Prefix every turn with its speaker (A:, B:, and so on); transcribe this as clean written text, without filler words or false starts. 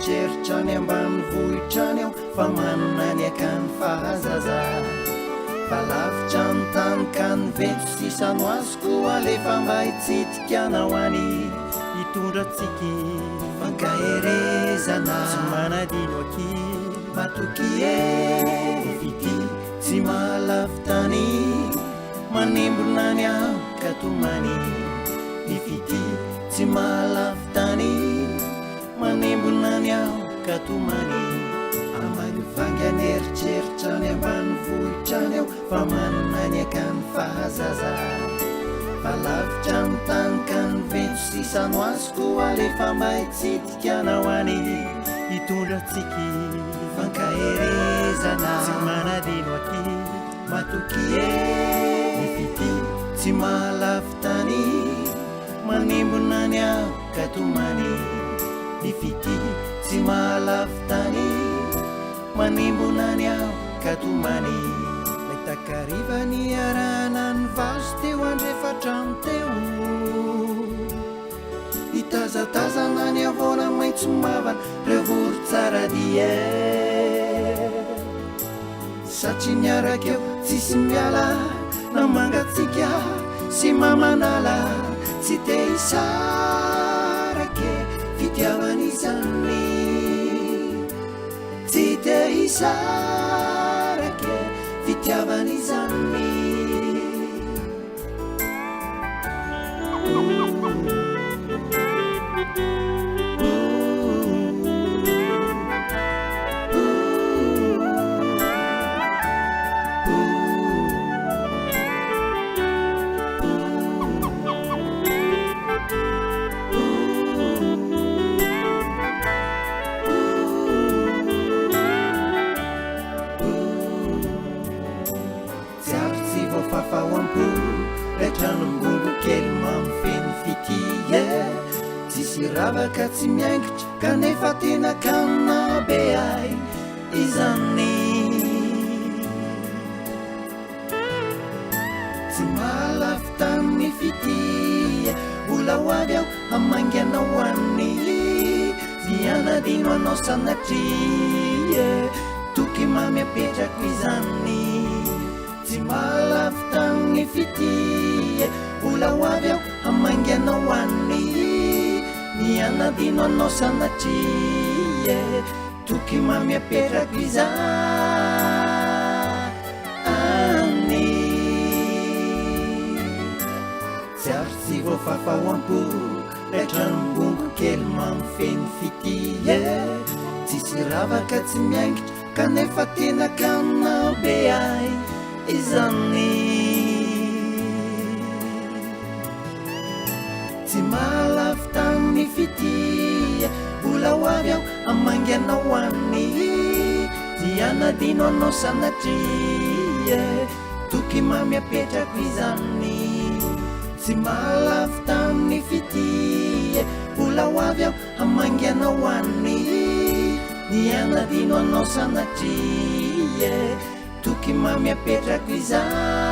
A: eritreritra ny ambany vohitrany aho fa manana ny akany fahazaza fa lavitra ny tany ka ny veto sisano azoko alefa mba hitsitikana ho any hitondratsiky fankaherezana tsy manadino aky matoky vity tsy mahalavitany manembona ny aho katomany ifity tsy mahalavitany manembona ny aho katomany amagnivangy any eritreritra ny ambany vohitrany aho fa manana ny akany fahazaza fa lavitra ny tany ka ny veto sisano azoko alefa mba hitsitikana ho any hitondratsiky fankaherezana tsy manadino aky matoky ifity tsy mahalavitany manembona ny aho katomany ifity tsy mahalavitany manembona ny aho katomany maitakariva ny arana ny vazo teo andrefatrano teo hitazatazana ny avona maitso mavana reo voro tsara dia satria niarakeo tsisy miala na mangatsika sy mamanala tsy te hisarake fitiavan'izany tsy te hisarake fitiavan'izany retranomgongo kely mamifeny fitie tsisy ravaka tsy miaingitra kanefa tena kanina be ay izany tsy mahalavitany fitie ola ho avy aho amangana ho any vianadino anao sanatria toky mamy apetrako izany tsy mahalavitany fitie ola ho avy aho amangana ho any mianadino anao sanatria toky mamy apetrako izany tsy aro tsy voafafahoam-po retranom-bongo kely mamifeny fitie tsisy ravaka tsy miaingitra kanefa tena kanina be ay izany tsy mahalavitany fitie ola ho avy aho amangana ho any dianadino anao sanatria toky mamy apetrako izany tsy mahalavitany fitie ola ho avy aho amangana ho any dianadino anao sanatria toky mamy apetrako izany